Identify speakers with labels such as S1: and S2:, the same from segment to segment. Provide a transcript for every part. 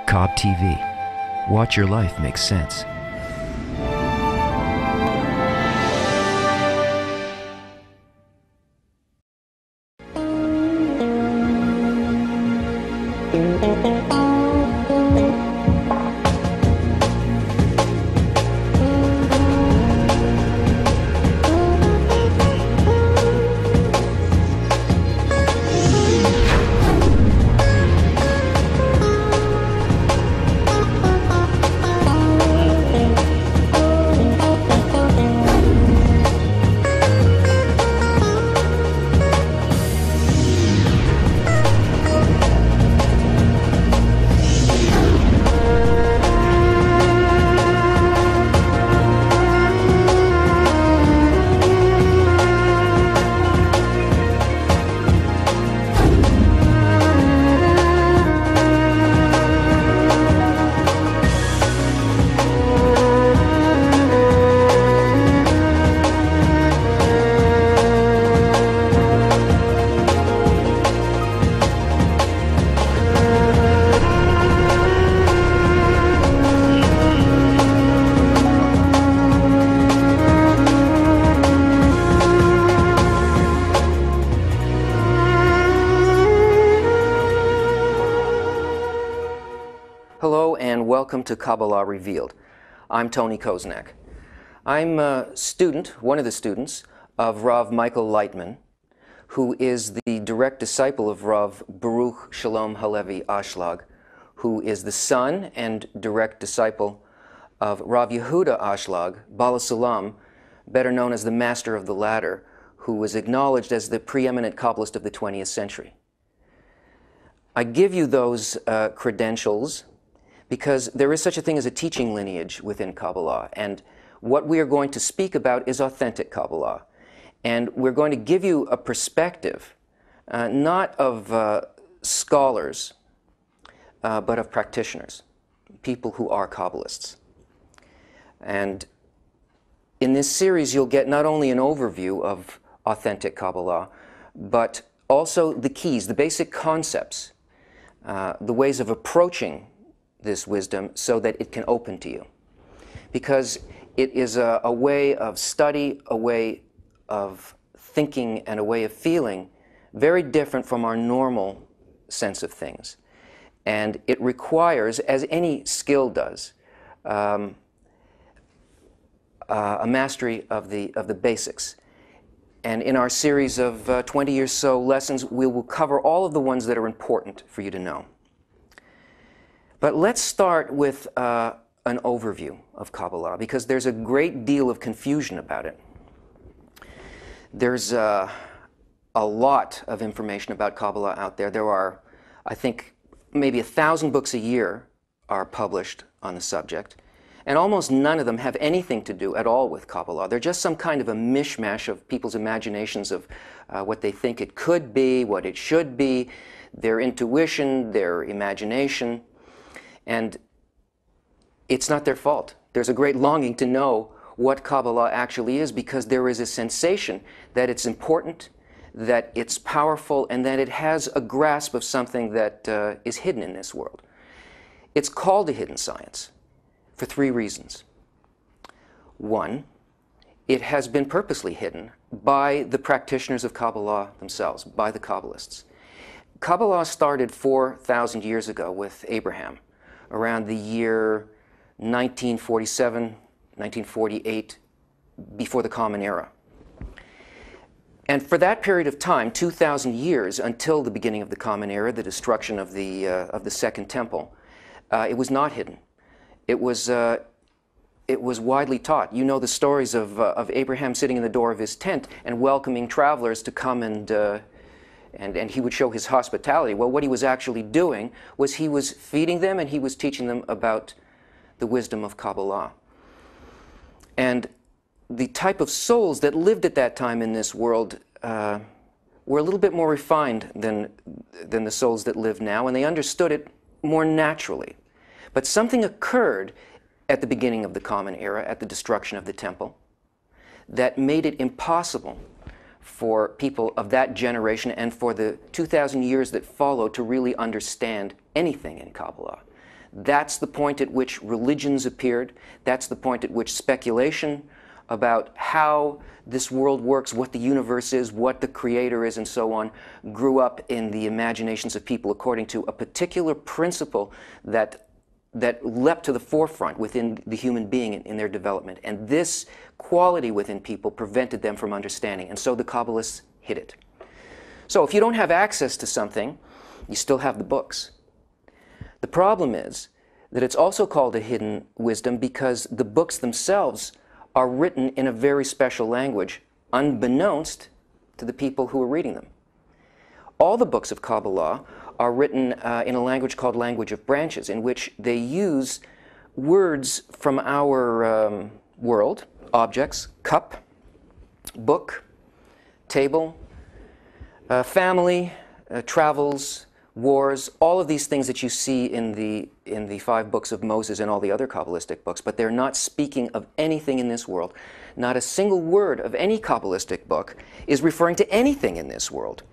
S1: Cobb TV. Watch your life make sense.
S2: Welcome to Kabala Revealed. I'm Tony Kosinec. I'm a student, one of the students, of Rav Michael Laitman, who is the direct disciple of Rav Baruch Shalom Halevi Ashlag, who is the son and direct disciple of Rav Yehuda Ashlag, Bala Sulam, better known as the Master of the Ladder, who was acknowledged as the preeminent Kabbalist of the 20th century. I give you those credentials because there is such a thing as a teaching lineage within Kabbalah, and what we are going to speak about is authentic Kabbalah. And we're going to give you a perspective, not of scholars, but of practitioners, people who are Kabbalists. And in this series, you'll get not only an overview of authentic Kabbalah, but also the keys, the basic concepts, the ways of approaching this wisdom so that it can open to you. Because it is a way of study, a way of thinking, and a way of feeling very different from our normal sense of things. And it requires, as any skill does, a mastery of the basics. And in our series of 20 or so lessons, we will cover all of the ones that are important for you to know. But let's start with an overview of Kabbalah, because there's a great deal of confusion about it. There's a lot of information about Kabbalah out there. There are, I think, maybe 1,000 books a year are published on the subject, and almost none of them have anything to do at all with Kabbalah. They're just some kind of a mishmash of people's imaginations of what they think it could be, what it should be, their intuition, their imagination. And it's not their fault. There's a great longing to know what Kabbalah actually is, because there is a sensation that it's important, that it's powerful, and that it has a grasp of something that is hidden in this world. It's called a hidden science for 3 reasons. 1, it has been purposely hidden by the practitioners of Kabbalah themselves, by the Kabbalists. Kabbalah started 4,000 years ago with Abraham, around the year 1947, 1948, before the Common Era. And for that period of time, 2,000 years until the beginning of the Common Era, the destruction of the Second Temple, it was not hidden. It was widely taught. You know the stories of Abraham sitting in the door of his tent and welcoming travelers to come and he would show his hospitality. Well, what he was actually doing was he was feeding them and he was teaching them about the wisdom of Kabbalah. And the type of souls that lived at that time in this world were a little bit more refined than the souls that live now, and they understood it more naturally. But something occurred at the beginning of the Common Era, at the destruction of the temple, that made it impossible for people of that generation and for the 2,000 years that followed to really understand anything in Kabbalah. That's the point at which religions appeared. That's the point at which speculation about how this world works, what the universe is, what the creator is, and so on, grew up in the imaginations of people according to a particular principle that leapt to the forefront within the human being in their development. And this quality within people prevented them from understanding. And so the Kabbalists hid it. So if you don't have access to something, you still have the books. The problem is that it's also called a hidden wisdom because the books themselves are written in a very special language, unbeknownst to the people who are reading them. All the books of Kabbalah are written in a language called language of branches, in which they use words from our world, objects, cup, book, table, family, travels, wars, all of these things that you see in the 5 books of Moses and all the other Kabbalistic books, but they're not speaking of anything in this world. Not a single word of any Kabbalistic book is referring to anything in this world.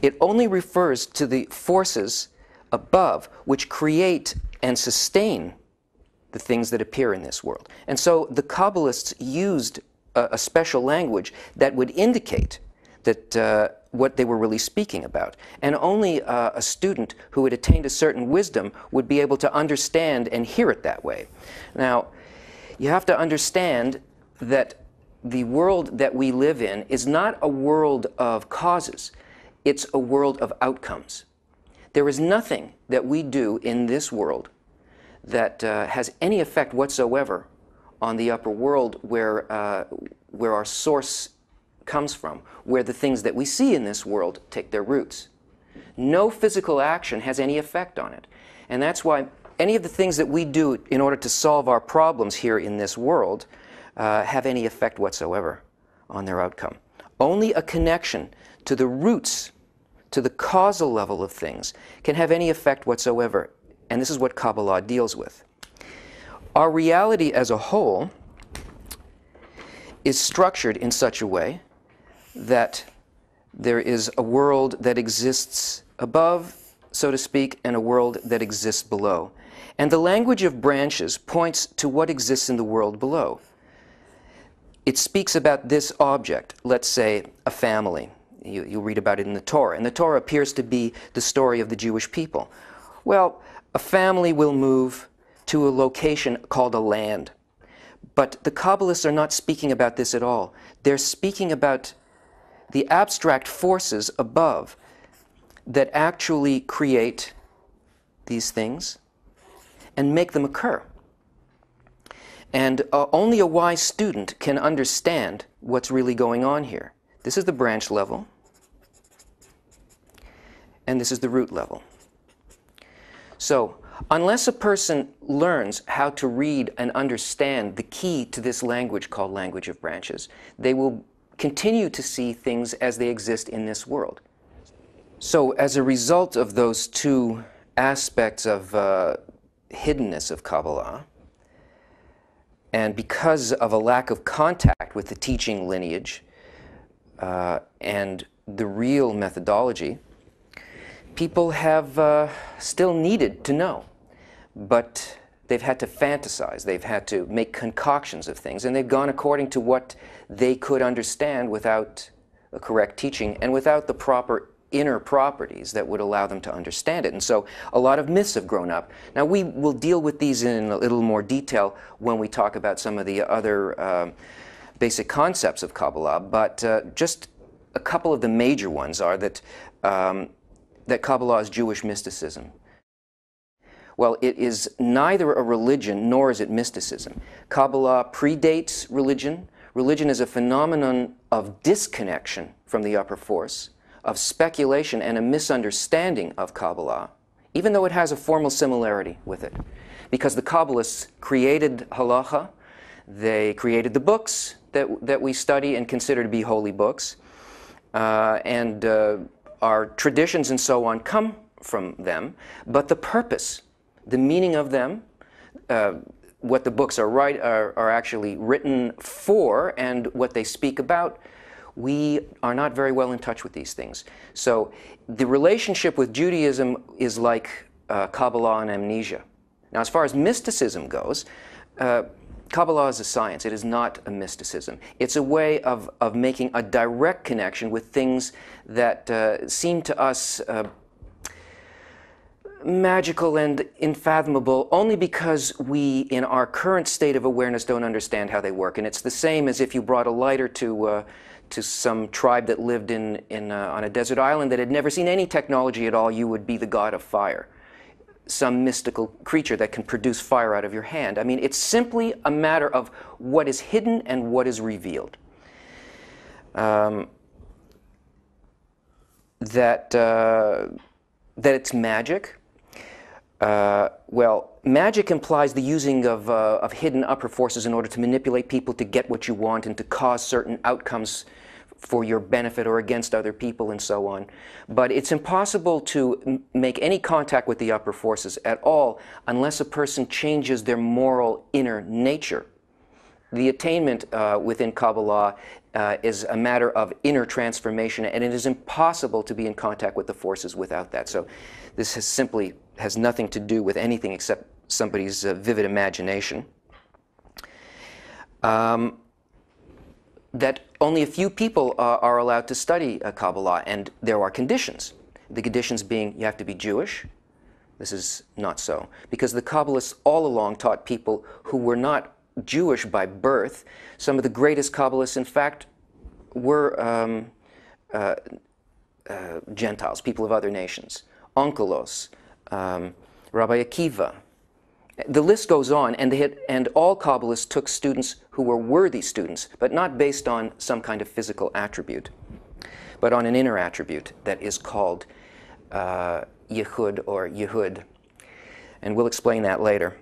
S2: It only refers to the forces above which create and sustain the things that appear in this world. And so the Kabbalists used a special language that would indicate that what they were really speaking about. And only a student who had attained a certain wisdom would be able to understand and hear it that way. Now, you have to understand that the world that we live in is not a world of causes. It's a world of outcomes. There is nothing that we do in this world that has any effect whatsoever on the upper world where our source comes from, where the things that we see in this world take their roots. No physical action has any effect on it. And that's why any of the things that we do in order to solve our problems here in this world have any effect whatsoever on their outcome. Only a connection to the roots, to the causal level of things, can have any effect whatsoever. And this is what Kabbalah deals with. Our reality as a whole is structured in such a way that there is a world that exists above, so to speak, and a world that exists below. And the language of branches points to what exists in the world below. It speaks about this object, let's say a family. You'll read about it in the Torah. And the Torah appears to be the story of the Jewish people. Well, a family will move to a location called a land. But the Kabbalists are not speaking about this at all. They're speaking about the abstract forces above that actually create these things and make them occur. And only a wise student can understand what's really going on here. This is the branch level, and this is the root level. So, unless a person learns how to read and understand the key to this language called language of branches, they will continue to see things as they exist in this world. So, as a result of those two aspects of hiddenness of Kabbalah, and because of a lack of contact with the teaching lineage and the real methodology, people have still needed to know, but they've had to fantasize, they've had to make concoctions of things, and they've gone according to what they could understand without a correct teaching and without the proper inner properties that would allow them to understand it. And so a lot of myths have grown up. Now we will deal with these in a little more detail when we talk about some of the other basic concepts of Kabbalah, but just a couple of the major ones are that that Kabbalah is Jewish mysticism. Well, it is neither a religion nor is it mysticism. Kabbalah predates religion. Religion is a phenomenon of disconnection from the upper force, of speculation and a misunderstanding of Kabbalah, even though it has a formal similarity with it. Because the Kabbalists created halacha, they created the books that we study and consider to be holy books, and our traditions and so on come from them, but the purpose, the meaning of them, what the books are actually written for and what they speak about, we are not very well in touch with these things. So the relationship with Judaism is like Kabbalah and amnesia. Now, as far as mysticism goes, Kabbalah is a science. It is not a mysticism. It's a way of making a direct connection with things that seem to us magical and unfathomable only because we, in our current state of awareness, don't understand how they work. And it's the same as if you brought a lighter to some tribe that lived on a desert island that had never seen any technology at all. You would be the god of fire, some mystical creature that can produce fire out of your hand. I mean, it's simply a matter of what is hidden and what is revealed. That it's magic. Well, magic implies the using of hidden upper forces in order to manipulate people to get what you want and to cause certain outcomes for your benefit or against other people and so on. But it's impossible to make any contact with the upper forces at all unless a person changes their moral inner nature. The attainment within Kabbalah is a matter of inner transformation, and it is impossible to be in contact with the forces without that. So this simply has nothing to do with anything except somebody's vivid imagination. That only a few people are allowed to study Kabbalah, and there are conditions. The conditions being you have to be Jewish. This is not so, because the Kabbalists all along taught people who were not Jewish by birth. Some of the greatest Kabbalists, in fact, were Gentiles, people of other nations. Onkelos, Rabbi Akiva. The list goes on, and all Kabbalists took students who were worthy students, but not based on some kind of physical attribute, but on an inner attribute that is called Yehud or Yehud. And we'll explain that later.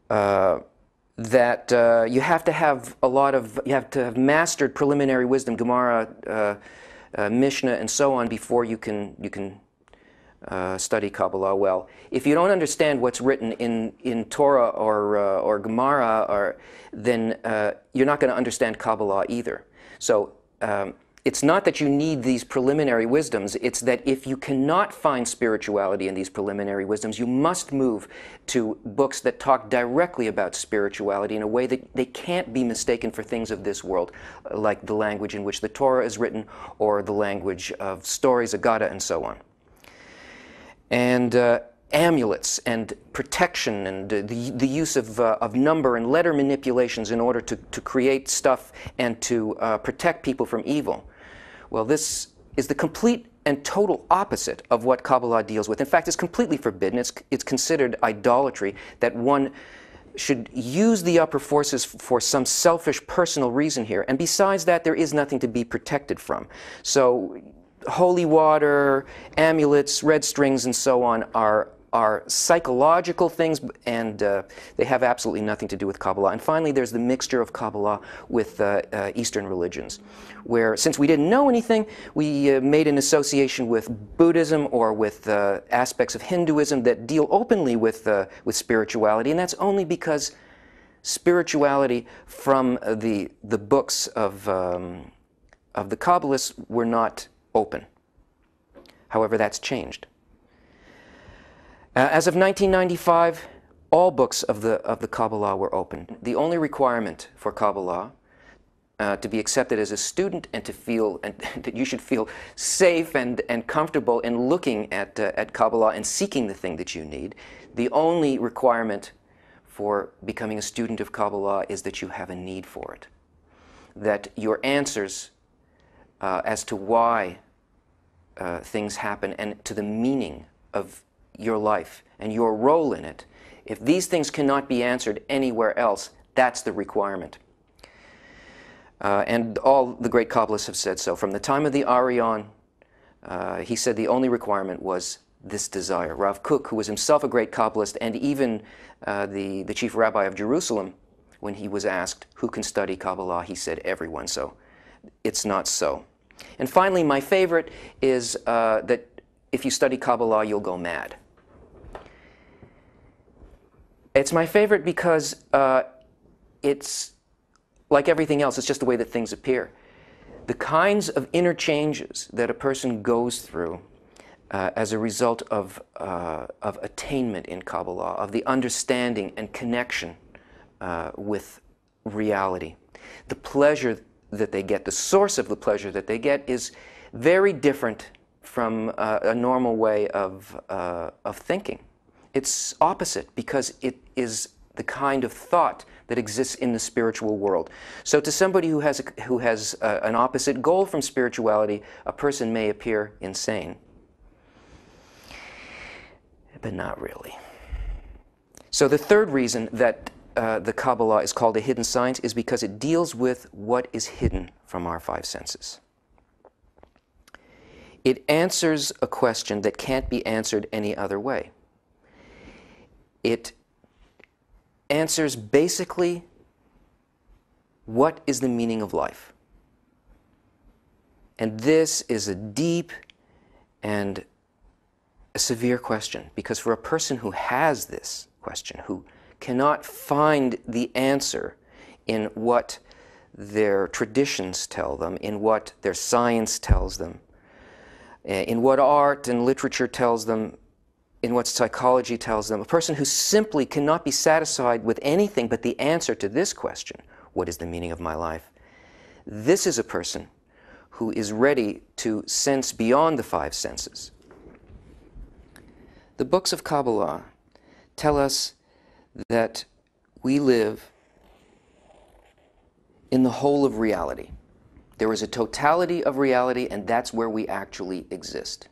S2: That you have to have you have to have mastered preliminary wisdom, Gemara, Mishnah, and so on before you can study Kabbalah well. If you don't understand what's written in Torah or Gemara, then you're not going to understand Kabbalah either. So it's not that you need these preliminary wisdoms, it's that if you cannot find spirituality in these preliminary wisdoms, you must move to books that talk directly about spirituality in a way that they can't be mistaken for things of this world, like the language in which the Torah is written, or the language of stories, Agada, and so on. And amulets and protection and the use of number and letter manipulations in order to create stuff and to protect people from evil. Well, this is the complete and total opposite of what Kabbalah deals with. In fact, it's completely forbidden. It's considered idolatry that one should use the upper forces for some selfish personal reason here. And besides that, there is nothing to be protected from. So holy water, amulets, red strings, and so on are psychological things, and they have absolutely nothing to do with Kabbalah. And finally, there's the mixture of Kabbalah with Eastern religions, where since we didn't know anything, we made an association with Buddhism or with aspects of Hinduism that deal openly with spirituality, and that's only because spirituality from the books of the Kabbalists were not open. However, that's changed. As of 1995, all books of the Kabbalah were open. The only requirement for Kabbalah to be accepted as a student and to feel that you should feel safe and comfortable in looking at Kabbalah and seeking the thing that you need, the only requirement for becoming a student of Kabbalah is that you have a need for it. That your answers as to why things happen and to the meaning of your life and your role in it, if these things cannot be answered anywhere else, that's the requirement. And all the great Kabbalists have said so. From the time of the Arion, he said the only requirement was this desire. Rav Kook, who was himself a great Kabbalist, and even the chief rabbi of Jerusalem, when he was asked who can study Kabbalah, he said everyone. So it's not so. And finally, my favorite is that if you study Kabbalah, you'll go mad. It's my favorite because it's like everything else, it's just the way that things appear. The kinds of inner changes that a person goes through as a result of attainment in Kabbalah, of the understanding and connection with reality. The pleasure that they get, the source of the pleasure that they get, is very different from a normal way of thinking. It's opposite because it is the kind of thought that exists in the spiritual world. So to somebody who has an opposite goal from spirituality, a person may appear insane. But not really. So the third reason that the Kabbalah is called a hidden science is because it deals with what is hidden from our five senses. It answers a question that can't be answered any other way. It answers basically, what is the meaning of life? And this is a deep and a severe question, because for a person who has this question, who cannot find the answer in what their traditions tell them, in what their science tells them, in what art and literature tells them, in what psychology tells them, a person who simply cannot be satisfied with anything but the answer to this question, what is the meaning of my life? This is a person who is ready to sense beyond the five senses. The books of Kabbalah tell us that we live in the whole of reality. There is a totality of reality, and that's where we actually exist.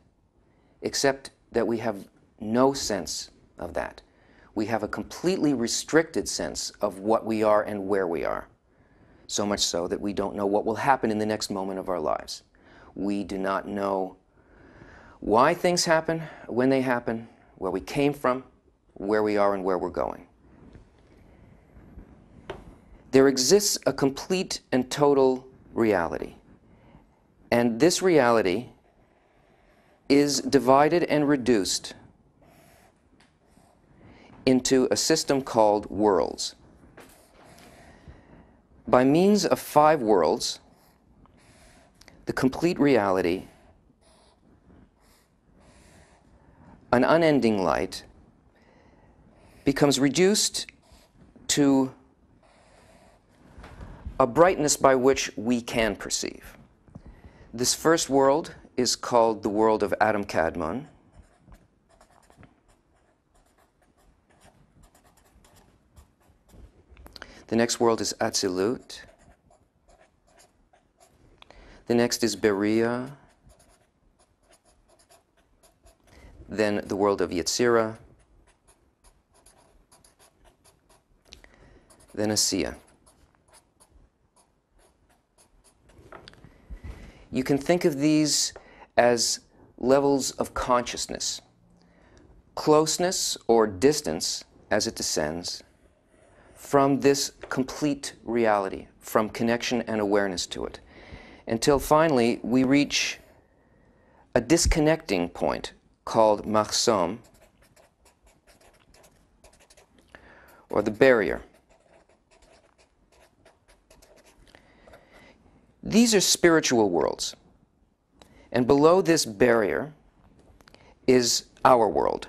S2: Except that we have no sense of that. We have a completely restricted sense of what we are and where we are. So much so that we don't know what will happen in the next moment of our lives. We do not know why things happen, when they happen, where we came from, where we are, and where we're going. There exists a complete and total reality. And this reality is divided and reduced into a system called worlds. By means of 5 worlds, the complete reality, an unending light, becomes reduced to a brightness by which we can perceive. This first world is called the world of Algteadmised. The next world is Sisulielt. The next is Beria. Then the world of Yetzirah. Then Asiya. You can think of these as levels of consciousness. Closeness or distance as it descends from this complete reality, from connection and awareness to it, until finally we reach a disconnecting point called mahsom, or the barrier. These are spiritual worlds, and below this barrier is our world.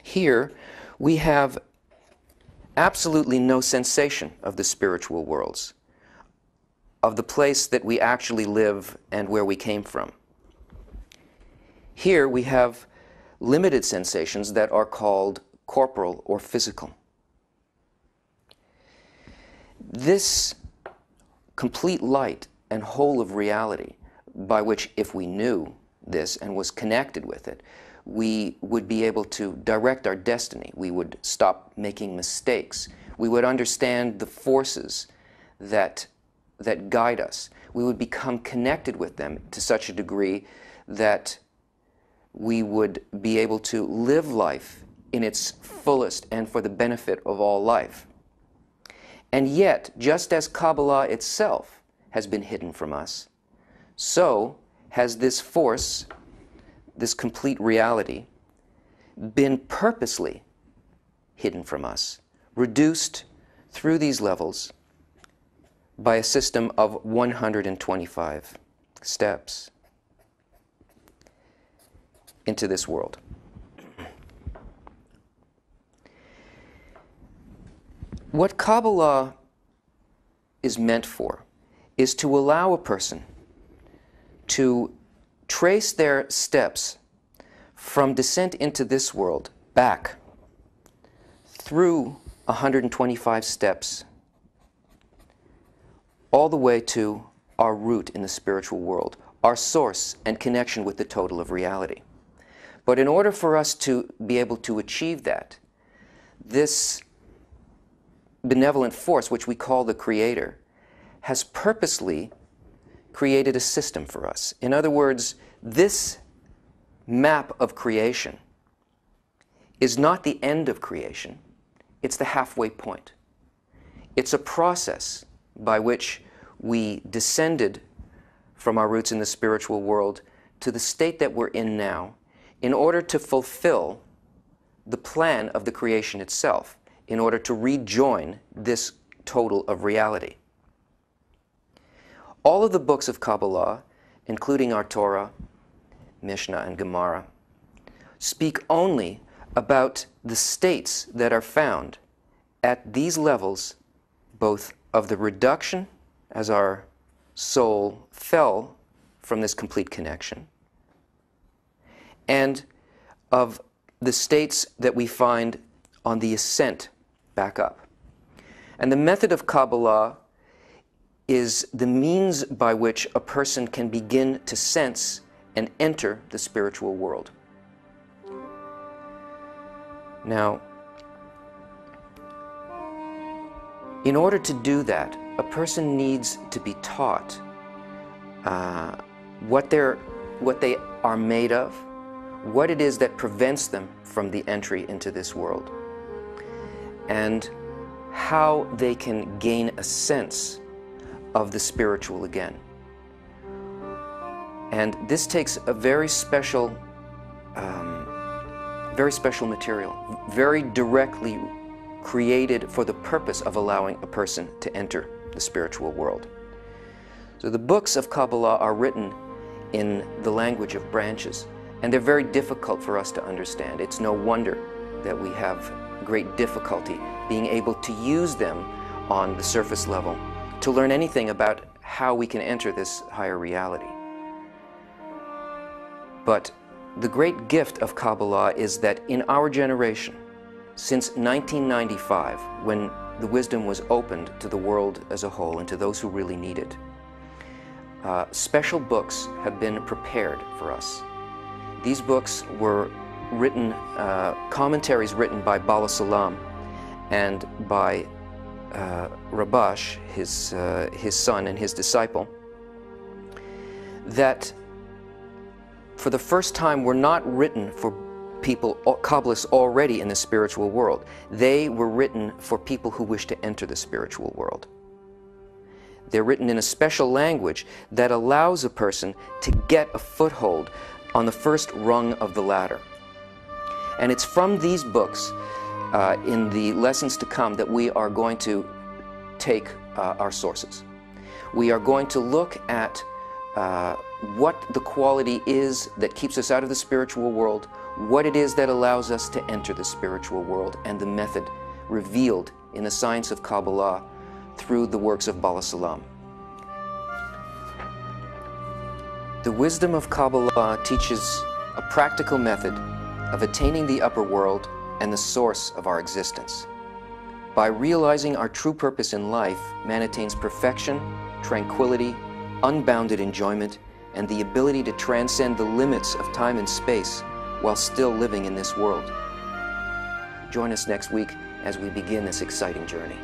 S2: Here we have absolutely no sensation of the spiritual worlds, of the place that we actually live and where we came from. Here we have limited sensations that are called corporal or physical. This complete light and whole of reality, by which if we knew this and was connected with it, we would be able to direct our destiny. We would stop making mistakes. We would understand the forces that guide us. We would become connected with them to such a degree that we would be able to live life in its fullest and for the benefit of all life. And yet, just as Kabbalah itself has been hidden from us, so has this force, this complete reality, been purposely hidden from us, reduced through these levels by a system of 125 steps into this world. What Kabbalah is meant for is to allow a person to trace their steps from descent into this world back through 125 steps all the way to our root in the spiritual world, our source and connection with the total of reality. But in order for us to be able to achieve that, this benevolent force, which we call the Creator, has purposely created a system for us. In other words, this map of creation is not the end of creation, it's the halfway point. It's a process by which we descended from our roots in the spiritual world to the state that we're in now in order to fulfill the plan of the creation itself, in order to rejoin this total of reality. All of the books of Kabbalah, including our Torah, Mishnah, and Gemara, speak only about the states that are found at these levels, both of the reduction, as our soul fell from this complete connection, and of the states that we find on the ascent back up. And the method of Kabbalah is the means by which a person can begin to sense and enter the spiritual world. Now, in order to do that, a person needs to be taught what they are made of, what it is that prevents them from the entry into this world, and how they can gain a sense of the spiritual again. And this takes a very special material, very directly created for the purpose of allowing a person to enter the spiritual world. So the books of Kabbalah are written in the language of branches, and they're very difficult for us to understand. It's no wonder that we have great difficulty being able to use them on the surface level to learn anything about how we can enter this higher reality. But the great gift of Kabbalah is that in our generation, since 1995, when the wisdom was opened to the world as a whole and to those who really need it, special books have been prepared for us. These books were written, commentaries written by Bala Salam and by Rabash, his son and his disciple, that for the first time were not written for people, Kabbalists already in the spiritual world. They were written for people who wish to enter the spiritual world. They're written in a special language that allows a person to get a foothold on the first rung of the ladder. And it's from these books, in the lessons to come, that we are going to take our sources. We are going to look at what the quality is that keeps us out of the spiritual world, what it is that allows us to enter the spiritual world, and the method revealed in the science of Kabbalah through the works of Bala Salam. The wisdom of Kabbalah teaches a practical method of attaining the upper world and the source of our existence. By realizing our true purpose in life, man attains perfection, tranquility, unbounded enjoyment, and the ability to transcend the limits of time and space while still living in this world. Join us next week as we begin this exciting journey.